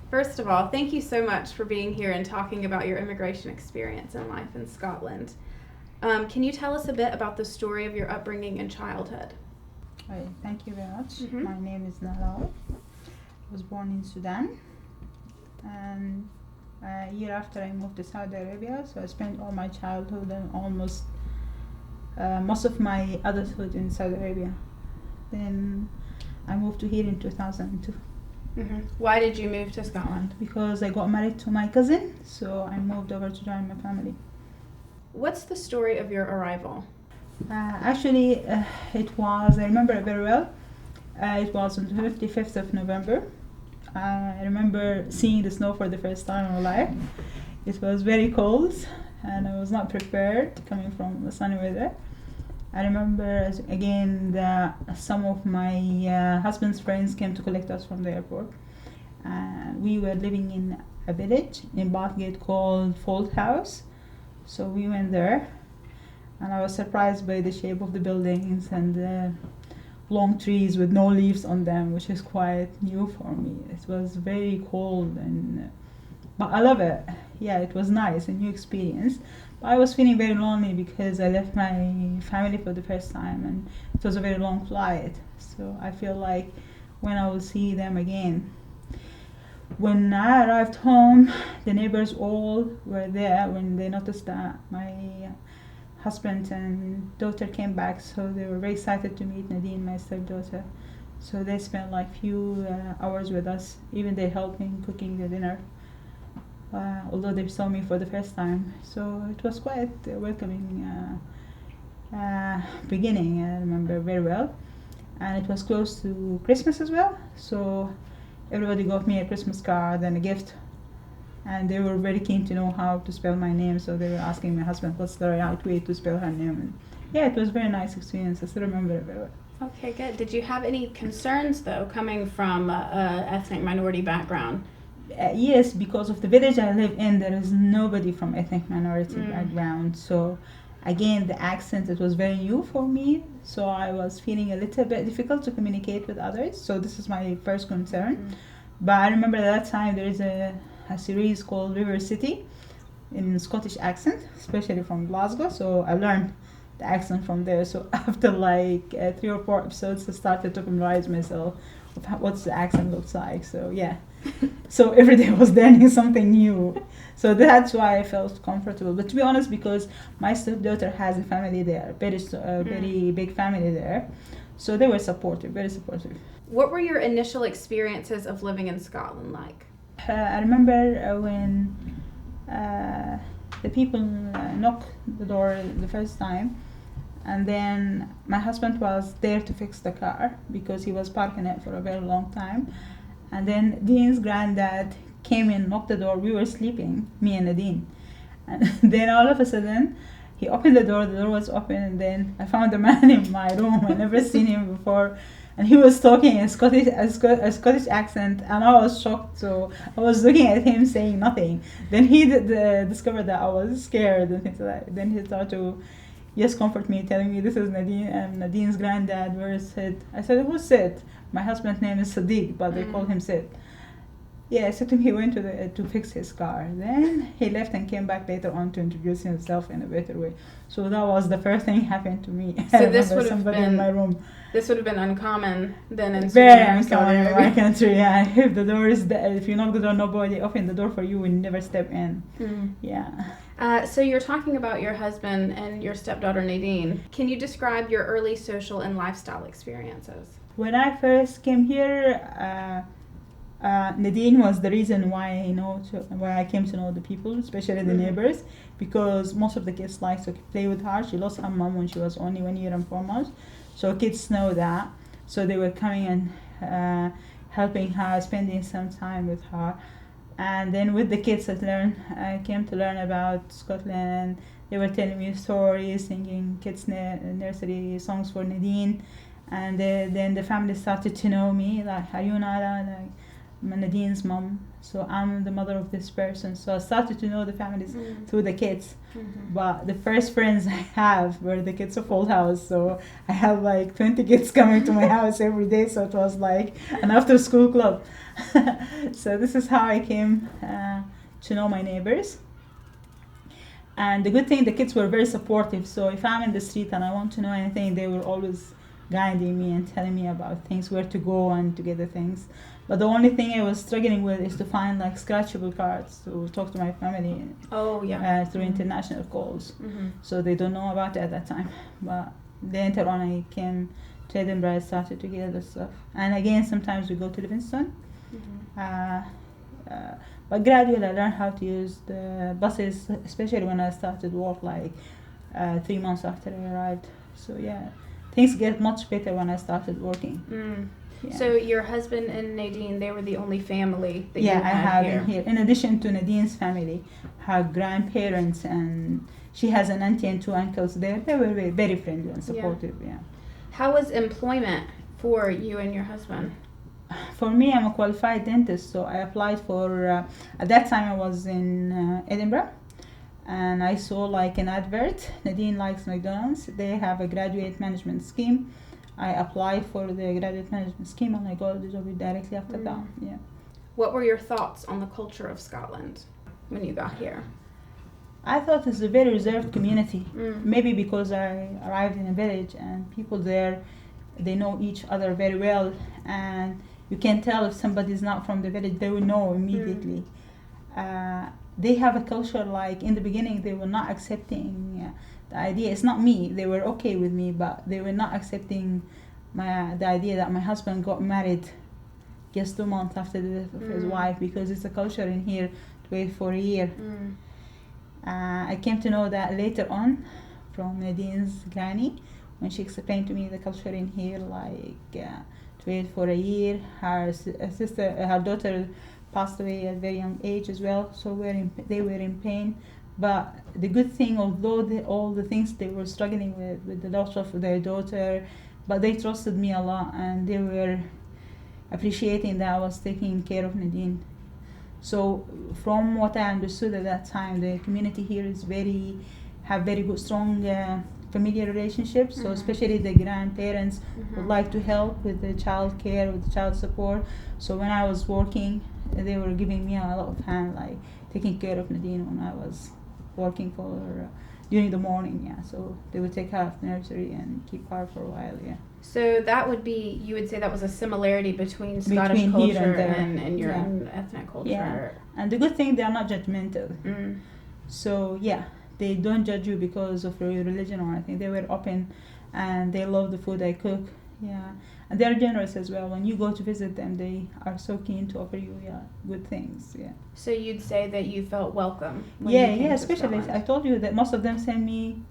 First of all, thank you so much for being here and talking about your immigration experience and life in Scotland. Can you tell us a bit about the story of your upbringing and childhood? Right, thank you very much. Mhm. My name is Nahla Awad. I was born in Sudan, and a year after I moved to Saudi Arabia, so I spent all my childhood and almost most of my adulthood in Saudi Arabia. Then I moved to here in 2002 Why did you move to Scotland? because I got married to my cousin, so I moved over to join my family. What's the story of your arrival? Actually, I remember it very well. It was on the 25th of November. I remember seeing the snow for the first time in my life. It was very cold and I was not prepared coming from the sunny weather. I remember again that some of my husband's friends came to collect us from the airport. We were living in a village in Bathgate called Fold House. So we went there and I was surprised by the shape of the buildings and the long trees with no leaves on them, which is quite new for me. It was very cold but I love it. Yeah, it was nice, a new experience. But I was feeling very lonely because I left my family for the first time and it was a very long flight. So I feel like when I will see them again. When I arrived home, the neighbors all were there when they noticed that my husband and daughter came back, so they were very excited to meet Nadine, my stepdaughter. So they spent like few hours with us. Even they helped me in cooking the dinner, although they saw me for the first time. So it was quite a welcoming beginning. I remember very well, and it was close to Christmas as well. So everybody got me a Christmas card and a gift. And they were very keen to know how to spell my name, so they were asking my husband what's the right way to spell her name. And yeah, it was a very nice experience. I still remember it very well. Okay, good. Did you have any concerns, though, coming from an ethnic minority background? Yes, because of the village I live in, there is nobody from ethnic minority background. So again, the accent, it was very new for me. So I was feeling a little bit difficult to communicate with others. So this is my first concern. But I remember at that time there is a series called River City in Scottish accent, especially from Glasgow. So I learned the accent from there. So after like 3 or 4 episodes, I started to familiarize myself with what the accent looks like. So yeah, so every day I was learning something new. So that's why I felt comfortable. But to be honest, because my stepdaughter has a family there, very big family there, so they were supportive, very supportive. What were your initial experiences of living in Scotland like? I remember when the people knocked the door the first time, and then my husband was there to fix the car because he was parking it for a very long time. And then Dean's granddad came in, knocked the door. We were sleeping, me and Nadine. And then all of a sudden, he opened the door was open, and then I found a man in my room. I never seen him before. And he was talking in a Scottish accent, and I was shocked. So I was looking at him, saying nothing. Then he discovered that I was scared and things like that. Then he started to comfort me, telling me this is Nadine and Nadine's granddad. Where is Sid? I said, who's Sid? My husband's name is Sadiq, but they call him Sid. Yeah, so he went to fix his car. Then he left and came back later on to introduce himself in a better way. So that was the first thing happened to me. So this would have somebody been in my room. This would have been uncommon then in Very Sudan, uncommon in Saudi my Arabia. country. Yeah, if the door is if you knock the door, nobody open the door for you and never step in. Yeah. So you're talking about your husband and your stepdaughter Nadine. Can you describe your early social and lifestyle experiences? When I first came here, Nadine was the reason why I came to know the people, especially the neighbors, because most of the kids like to play with her. She lost her mom when she was only 1 year and 4 months, so kids know that. So they were coming and helping her, spending some time with her. And then with the kids, I came to learn about Scotland. They were telling me stories, singing kids' nursery songs for Nadine. And then the family started to know me, like, are you Nahla? Like, Nadine's mom. So I'm the mother of this person. So I started to know the families through the kids. But the first friends I have were the kids of Old House. So I have like 20 kids coming to my house every day. So it was like an after school club. So this is how I came to know my neighbors. And the good thing, the kids were very supportive. So if I'm in the street and I want to know anything, they were always guiding me and telling me about things, where to go and to get the things. But the only thing I was struggling with is to find like scratchable cards to talk to my family. Through international calls. So they don't know about it at that time. But later on I came to Edinburgh, I started to get the stuff. And again, sometimes we go to Livingston. But gradually I learned how to use the buses, especially when I started work like 3 months after I arrived. So yeah, things get much better when I started working. Yeah. So your husband and Nadine, they were the only family that you had I have here. in here. In addition to Nadine's family, her grandparents, and she has an auntie and 2 uncles there. They were very, very friendly and supportive. Yeah. How was employment for you and your husband? For me, I'm a qualified dentist, so I applied for. At that time, I was in Edinburgh, and I saw like an advert. Nadine likes McDonald's. They have a graduate management scheme. I applied for the graduate management scheme and I got the job directly after that. Yeah. What were your thoughts on the culture of Scotland when you got here? I thought it's a very reserved community. Maybe because I arrived in a village and people there, they know each other very well, and you can tell if somebody's not from the village, they will know immediately. They have a culture like in the beginning they were not accepting the idea. It's not me, they were okay with me, but they were not accepting the idea that my husband got married just 2 months after the death of his wife, because it's a culture in here to wait for a year. I came to know that later on from Nadine's granny, when she explained to me the culture in here, like to wait for a year. Her daughter passed away at a very young age as well, so they were in pain. But the good thing, although all the things they were struggling with the loss of their daughter, but they trusted me a lot, and they were appreciating that I was taking care of Nadine. So from what I understood at that time, the community here is have very good, strong familiar relationships. So especially the grandparents would like to help with the child care, with the child support. So when I was working, they were giving me a lot of hand, like taking care of Nadine when I was working for during the morning. Yeah, so they would take her off the nursery and keep her for a while. Yeah. So that would be, you would say that was a similarity between Scottish culture and your own ethnic culture. Yeah, and the good thing, they are not judgmental. So yeah, they don't judge you because of your religion or anything. They were open, and they love the food I cook. Yeah, and they are generous as well. When you go to visit them, they are so keen to offer you good things. Yeah. So you'd say that you felt welcome. When Especially I told you that most of them send me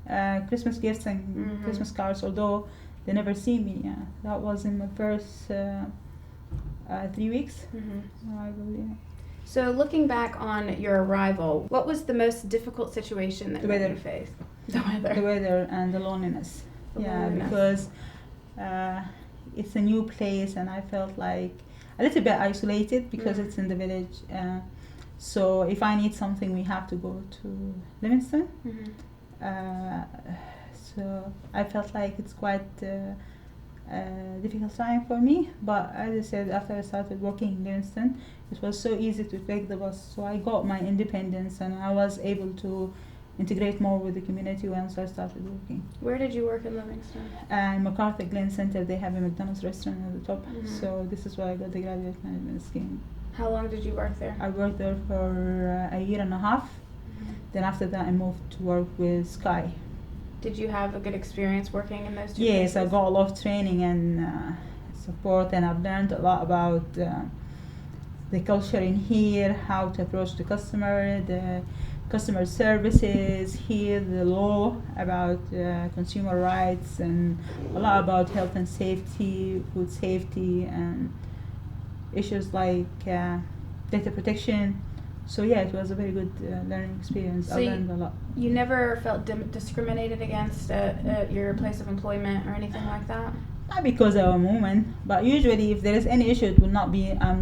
Christmas gifts and Christmas cards, although they never see me. Yeah, that was in my first 3 weeks. Arrival, yeah. So looking back on your arrival, what was the most difficult situation that you faced? The weather and the loneliness. Because it's a new place, and I felt like a little bit isolated because it's in the village. So if I need something, we have to go to Livingston. So I felt like it's quite a difficult time for me. But as I said, after I started working in Livingston, it was so easy to take the bus. So I got my independence, and I was able to integrate more with the community once I started working. Where did you work in Livingston? In MacArthur Glen Centre, they have a McDonald's restaurant at the top. So this is where I got the graduate management scheme. How long did you work there? I worked there for a year and a half. Then after that, I moved to work with Sky. Did you have a good experience working in those two places? places? I got a lot of training and support, and I've learned a lot about the culture in here, how to approach the customer, the customer services here, the law about consumer rights, and a lot about health and safety, food safety, and issues like data protection. So yeah, it was a very good learning experience. I learned a lot. You never felt discriminated against at your place of employment or anything like that? not because I'm a woman, but usually if there is any issue, it will not be I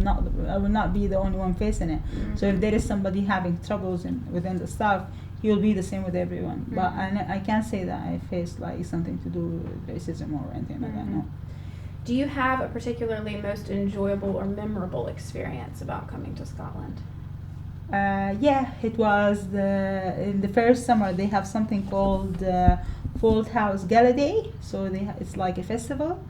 will not be the only one facing it. Mm-hmm. So if there is somebody having troubles within the staff, he will be the same with everyone. Mm-hmm. But I can't say that I faced like something to do with racism or anything like that. No. Do you have a particularly most enjoyable or memorable experience about coming to Scotland? Yeah, it was in the first summer they have something called Fold House Gala Day. So it's like a festival,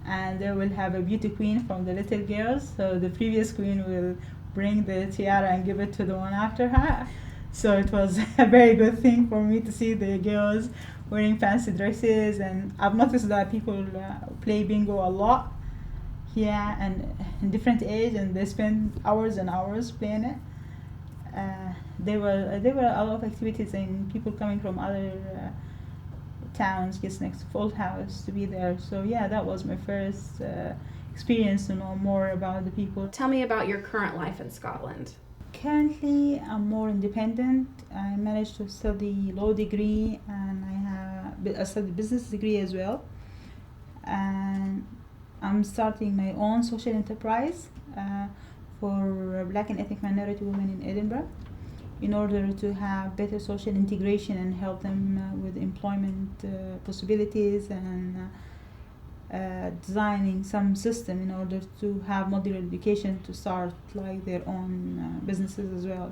and they will have a beauty queen from the little girls. So the previous queen will bring the tiara and give it to the one after her. So it was a very good thing for me to see the girls wearing fancy dresses, and I've noticed that people play bingo a lot here and in different age, and they spend hours and hours playing it. There were a lot of activities and people coming from other towns just next to Fold House to be there. So yeah, that was my first experience to know more about the people. Tell me about your current life in Scotland. Currently, I'm more independent. I managed to study law degree, and I studied business degree as well. And I'm starting my own social enterprise for Black and ethnic minority women in Edinburgh, in order to have better social integration and help them with employment possibilities, and designing some system in order to have modular education to start like their own businesses as well.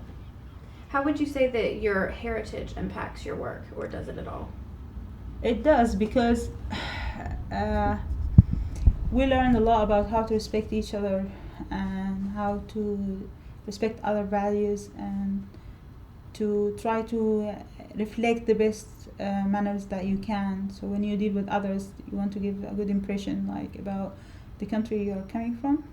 How would you say that your heritage impacts your work, or does it at all? It does, because we learned a lot about how to respect each other and how to respect other values, and to try to reflect the best manners that you can. So when you deal with others, you want to give a good impression like about the country you're coming from.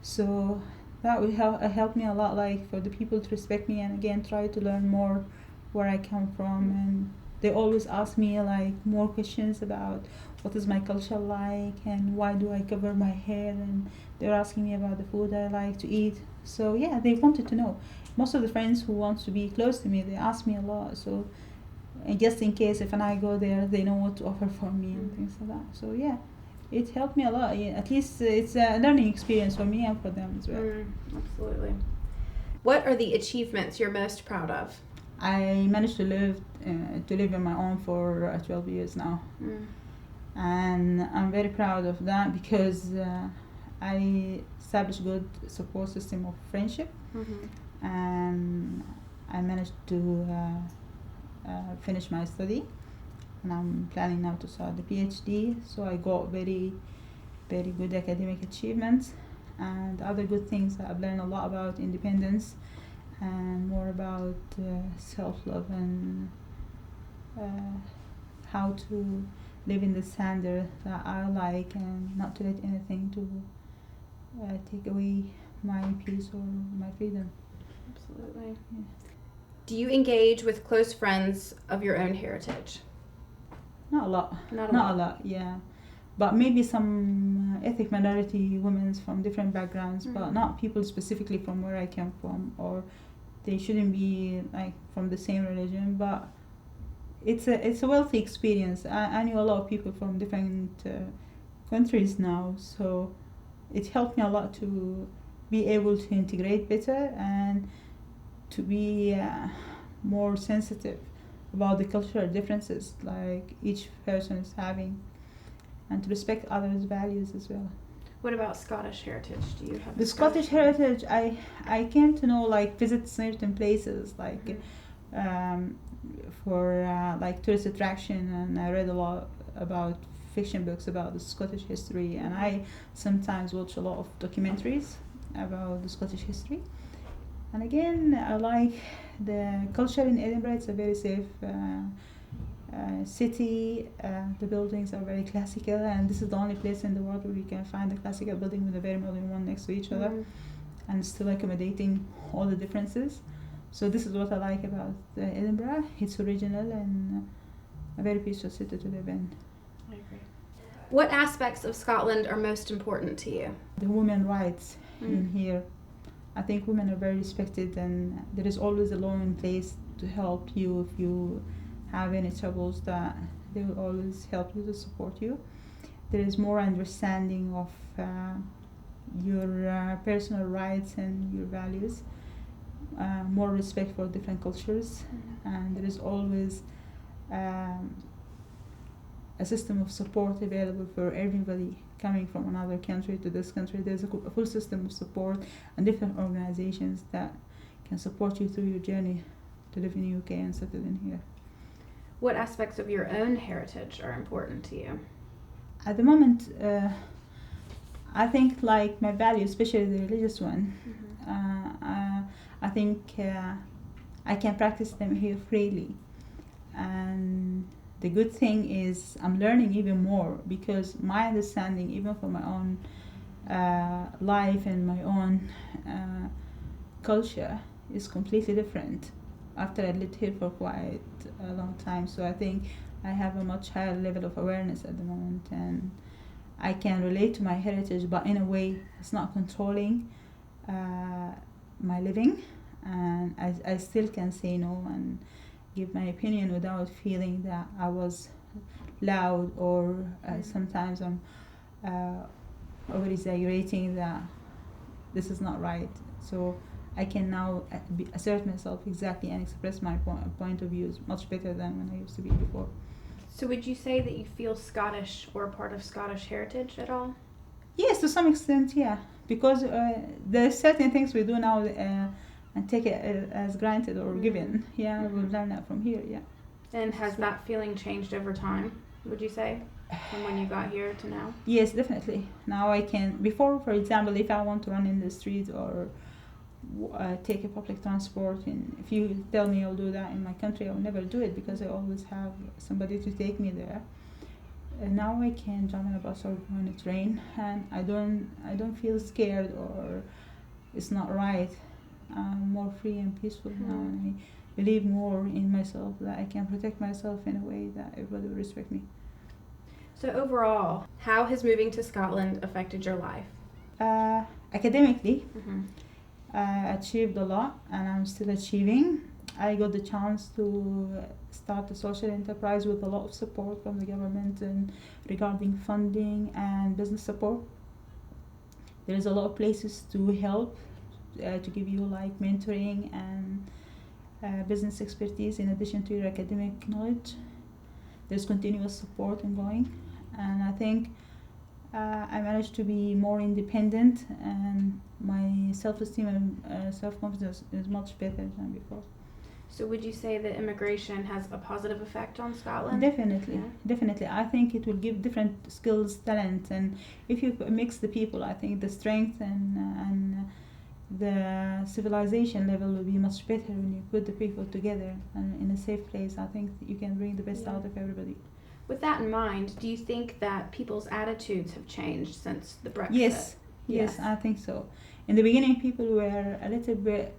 So that will help me a lot, like for the people to respect me, and again try to learn more where I come from. And they always ask me like more questions about what is my culture like and why do I cover my hair, and they're asking me about the food I like to eat. So yeah, they wanted to know. Most of the friends who want to be close to me, they ask me a lot. So, and just in case if I go there, they know what to offer for me and things like that. So yeah, it helped me a lot. Yeah, at least it's a learning experience for me and for them as well. Absolutely. What are the achievements you're most proud of? I managed to live on my own for 12 years now, and I'm very proud of that, because I established good support system of friendship, and I managed to finish my study, and I'm planning now to start the PhD. So I got very, very good academic achievements, and other good things that I've learned a lot about independence, and more about self-love, and how to live in the standard that I like, and not to let anything to take away my peace or my freedom. Absolutely. Yeah. Do you engage with close friends of your own heritage? Not a lot. Not a lot, yeah. But maybe some ethnic minority women from different backgrounds, but not people specifically from where I came from, or they shouldn't be like from the same religion. But it's a wealthy experience. I knew a lot of people from different countries now, so it helped me a lot to be able to integrate better, and to be more sensitive about the cultural differences like each person is having, and to respect others' values as well. What about Scottish heritage? Do you have the Scottish heritage? I came to know, like, visit certain places like for like tourist attraction, and I read a lot about fiction books about the Scottish history, and I sometimes watch a lot of documentaries about the Scottish history. And again, I like the culture in Edinburgh. It's a very safe city. The buildings are very classical, and this is the only place in the world where you can find a classical building with a very modern one next to each other, and still accommodating all the differences. So this is what I like about Edinburgh. It's original and a very peaceful city to live in. I agree. What aspects of Scotland are most important to you? The women's rights in here. I think women are very respected, and there is always a law in place to help you if you have any troubles, that they will always help you to support you. there is more understanding of your personal rights and your values, more respect for different cultures, and there is always a system of support available for everybody coming from another country to this country. There's a full system of support and different organizations that can support you through your journey to live in the UK and settle in here. What aspects of your own heritage are important to you? At the moment, I think like my values, especially the religious one, I think I can practice them here freely. And the good thing is I'm learning even more, because my understanding, even for my own life and my own culture, is completely different after I lived here for quite a long time. So I think I have a much higher level of awareness at the moment, and I can relate to my heritage, but in a way it's not controlling my living, and I still can say no and give my opinion without feeling that I was loud, or sometimes I'm over exaggerating that this is not right. So I can now assert myself exactly and express my point of views much better than when I used to be before. So would you say that you feel Scottish or part of Scottish heritage at all? Yes, to some extent, yeah. Because there's certain things we do now and take it as granted or given. Yeah, we've learned that from here, yeah. And has that feeling changed over time, would you say, from when you got here to now? Yes, definitely. Now I can, before, for example, if I want to run in the street or take a public transport, and if you tell me I'll do that in my country, I'll never do it, because I always have somebody to take me there. And now I can jump on a bus or go on a train, and I don't feel scared or it's not right. I'm more free and peaceful now, and I believe more in myself, that I can protect myself in a way that everybody will respect me. So overall, how has moving to Scotland affected your life? Academically, I achieved a lot, and I'm still achieving. I got the chance to start a social enterprise with a lot of support from the government and regarding funding and business support. There is a lot of places to help, to give you like mentoring and business expertise in addition to your academic knowledge. There's continuous support ongoing, and I think I managed to be more independent, and my self-esteem and self-confidence is much better than before. So would you say that immigration has a positive effect on Scotland? Definitely. I think it will give different skills, talent, and if you mix the people, I think the strength and the civilization level will be much better when you put the people together and in a safe place. I think you can bring the best out of everybody. With that in mind, do you think that people's attitudes have changed since the Brexit? Yes, I think so. In the beginning, people were a little bit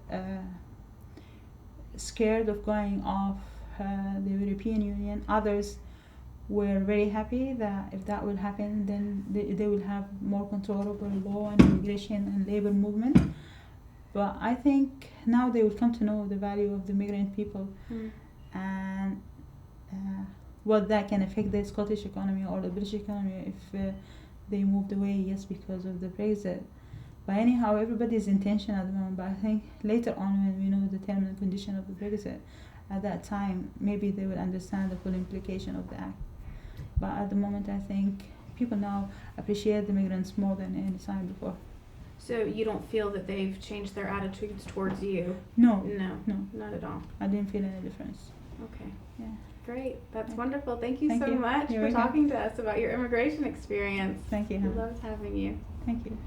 scared of going off the European Union. Others were very happy that if that will happen, then they will have more control over law and immigration and labor movement. But I think now they will come to know the value of the migrant people and what that can affect the Scottish economy or the British economy if they moved away just because of the Brexit. But anyhow, everybody's intention at the moment. But I think later on, when we know the terms and condition of the Brexit, at that time, maybe they will understand the full implication of the act. But at the moment, I think people now appreciate the migrants more than any time before. So you don't feel that they've changed their attitudes towards you? No, Not at all. I didn't feel any difference. Okay. Yeah. Great. That's wonderful. Thank you Thank so you. much You're for welcome. talking to us about your immigration experience. Thank you. We loved having you. Thank you.